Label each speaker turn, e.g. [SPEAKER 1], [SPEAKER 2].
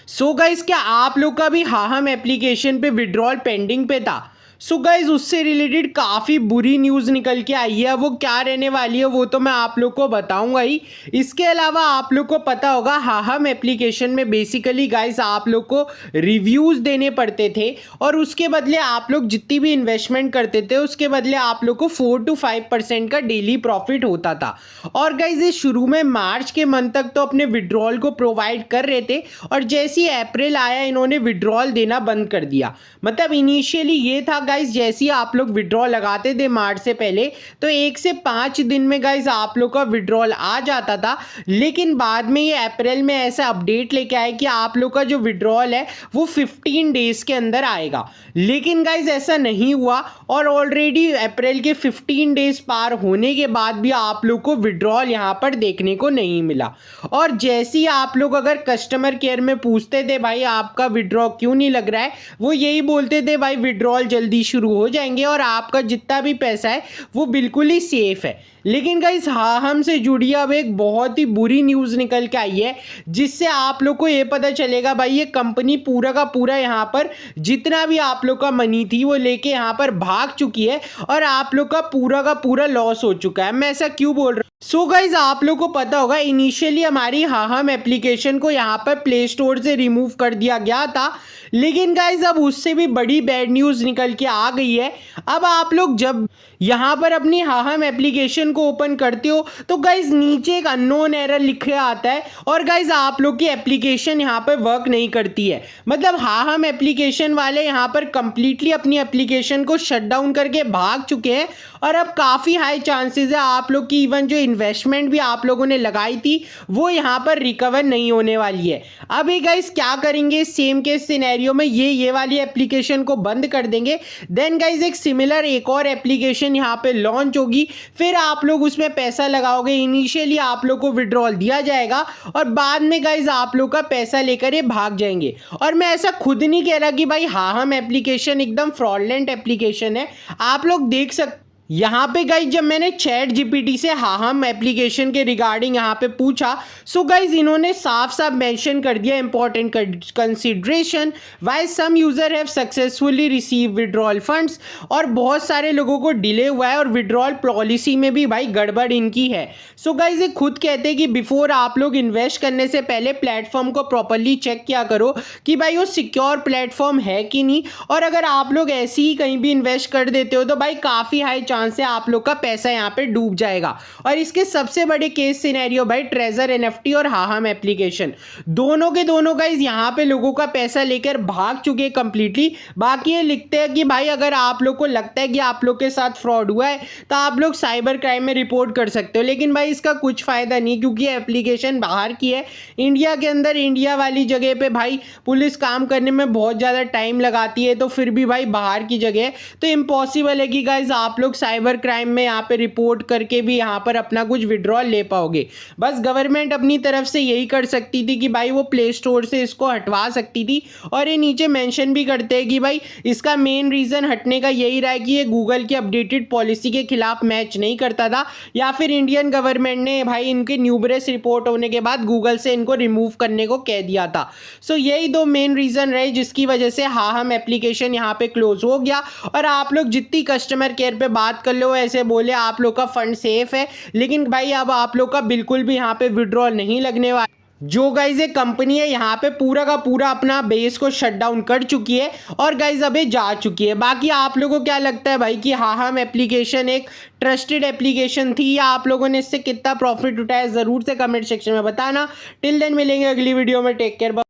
[SPEAKER 1] So guys क्या आप लोग का भी हाहम एप्लीकेशन पे विड्रॉल पेंडिंग पे था। सो गाइज उससे रिलेटेड काफ़ी बुरी न्यूज़ निकल के आई है। वो क्या रहने वाली है वो तो मैं आप लोग को बताऊंगा ही। इसके अलावा आप लोग को पता होगा हाहम एप्लीकेशन में बेसिकली गाइज आप लोग को रिव्यूज़ देने पड़ते थे और उसके बदले आप लोग जितनी भी इन्वेस्टमेंट करते थे उसके बदले आप लोग को 4 to 5% का डेली प्रॉफिट होता था। और गाइज ये शुरू में मार्च के मंथ तक तो अपने विड्रॉल को प्रोवाइड कर रहे थे और जैसे ही अप्रैल आया इन्होंने विड्रॉल देना बंद कर दिया। मतलब इनिशियली ये था गाइज, जैसे ही आप लोग विड्रॉल लगाते थे मार्च से पहले तो 1 से 5 दिन में गाइज आप लोग का विड्रॉल आ जाता था। लेकिन बाद में ये अप्रैल में ऐसा अपडेट लेके आए कि आप लोग का जो विड्रॉल है वो 15 डेज के अंदर आएगा। लेकिन गाइज ऐसा नहीं हुआ और ऑलरेडी अप्रैल के 15 डेज पार होने के बाद भी आप लोग को विड्रॉल यहाँ पर देखने को नहीं मिला। और जैसे ही आप लोग अगर कस्टमर केयर में पूछते थे भाई आपका विड्रॉ क्यों नहीं लग रहा है, वो यही बोलते थे भाई विड्रॉल जल्दी शुरू हो जाएंगे और आपका जितना भी पैसा है वो बिल्कुल ही सेफ है। लेकिन गाइस हाहम से जुड़ी अब एक बहुत ही बुरी न्यूज़ निकल के आई है जिससे आप लोग को ये पता चलेगा भाई ये कंपनी पूरा का पूरा यहाँ पर जितना भी आप लोग का मनी थी वो लेके यहाँ पर भाग चुकी है और आप लोग का पूरा लॉस हो चुका है। मैं ऐसा क्यों बोल रहा हूँ? सो गाइज आप लोग को पता होगा इनिशियली हमारी हाहम एप्लीकेशन को यहाँ पर प्ले स्टोर से रिमूव कर दिया गया था। लेकिन गाइज अब उससे भी बड़ी बैड न्यूज़ निकल के आ गई है। अब आप लोग जब यहाँ पर अपनी हाहम एप्लीकेशन को ओपन करते हो तो गाइज नीचे एक अननोन एरर लिखे आता है और गाइज आप लोग की एप्लीकेशन यहाँ पर वर्क नहीं करती है। मतलब हाहम एप्लीकेशन वाले यहाँ पर कंप्लीटली अपनी एप्लीकेशन को शट डाउन करके भाग चुके हैं और अब काफ़ी हाई चांसेस है आप लोग की इवन जो इन्वेस्टमेंट भी आप लोगों ने लगाई थी वो यहाँ पर रिकवर नहीं होने वाली है। अब ये गाइज क्या करेंगे, सेम केस सिनेरियो में ये वाली एप्लीकेशन को बंद कर देंगे। देन गाइज एक सिमिलर एक और एप्लीकेशन यहाँ पे लॉन्च होगी, फिर आप लोग उसमें पैसा लगाओगे। इनिशियली आप लोग को विड्रॉल दिया जाएगा और बाद में गाइज आप लोग का पैसा लेकर ये भाग जाएंगे। और मैं ऐसा खुद नहीं कह रहा कि भाई हाहम एप्लीकेशन एकदम फ्रॉडलेंट एप्लीकेशन है। आप लोग देख सकते यहाँ पे गाइज जब मैंने चैट जीपीटी से हाहम एप्लीकेशन के रिगार्डिंग यहाँ पे पूछा सो गाइज इन्होंने साफ साफ मेंशन कर दिया important consideration why some user have successfully receive withdrawal funds. और बहुत सारे लोगों को डिले हुआ है और विड्रॉल पॉलिसी में भी भाई गड़बड़ इनकी है। सो गाइज ये खुद कहते हैं कि बिफोर आप लोग इन्वेस्ट करने से पहले प्लेटफॉर्म को प्रॉपरली चेक किया करो कि भाई वो सिक्योर प्लेटफॉर्म है कि नहीं। और अगर आप लोग ऐसे ही कहीं भी इन्वेस्ट कर देते हो तो भाई काफ़ी हाई से आप लोग का पैसा यहाँ पे डूब जाएगा। और इसके सबसे बड़े केस सिनेरियो भाई ट्रेजर एनएफटी और हाहम एप्लीकेशन दोनों के दोनों गाइज यहाँ पे लोगों का पैसा लेकर भाग चुके हैं कंप्लीटली। बाकी ये लिखते हैं कि भाई अगर आप लोग को लगता है कि आप लोग के साथ फ्रॉड हुआ है तो आप लोग साइबर क्राइम में रिपोर्ट कर सकते हो। लेकिन भाई इसका कुछ फायदा नहीं क्योंकि एप्लीकेशन बाहर की है। इंडिया के अंदर इंडिया वाली जगह पे भाई पुलिस काम करने में बहुत ज़्यादा टाइम लगाती है, तो फिर भी भाई बाहर की जगह तो इम्पॉसिबल है कि गाइज आप लोग साइबर क्राइम में यहाँ पे रिपोर्ट करके भी यहाँ पर अपना कुछ विड्रॉल ले पाओगे। बस गवर्नमेंट अपनी तरफ से यही कर सकती थी कि भाई वो प्ले स्टोर से इसको हटवा सकती थी। और ये नीचे मेंशन भी करते हैं कि भाई इसका मेन रीज़न हटने का यही रहा है कि ये गूगल की अपडेटेड पॉलिसी के खिलाफ मैच नहीं करता था या फिर इंडियन गवर्नमेंट ने भाई इनके न्यूबरेस रिपोर्ट होने के बाद गूगल से इनको रिमूव करने को कह दिया था। सो यही दो मेन रीज़न रहे जिसकी वजह से हाहम एप्लीकेशन यहाँ पे क्लोज हो गया। और आप लोग जितनी कस्टमर केयर पे बात कर लो ऐसे बोले आप लोग का फंड सेफ है, लेकिन भाई अब आप लोग का बिल्कुल भी यहाँ पे विड्रॉल नहीं लगने वाला। जो गाइज ये कंपनी है यहाँ पे पूरा का पूरा अपना बेस को शट डाउन कर चुकी है और गाइज अब ये जा चुकी है। बाकी आप लोगों को क्या लगता है भाई कि हाहम एप्लीकेशन एक ट्रस्टेड एप्लीकेशन थी या आप लोगों ने इससे कितना प्रॉफिट उठाया ज़रूर से कमेंट सेक्शन में बताना। टिल देन मिलेंगे अगली वीडियो में। Take care.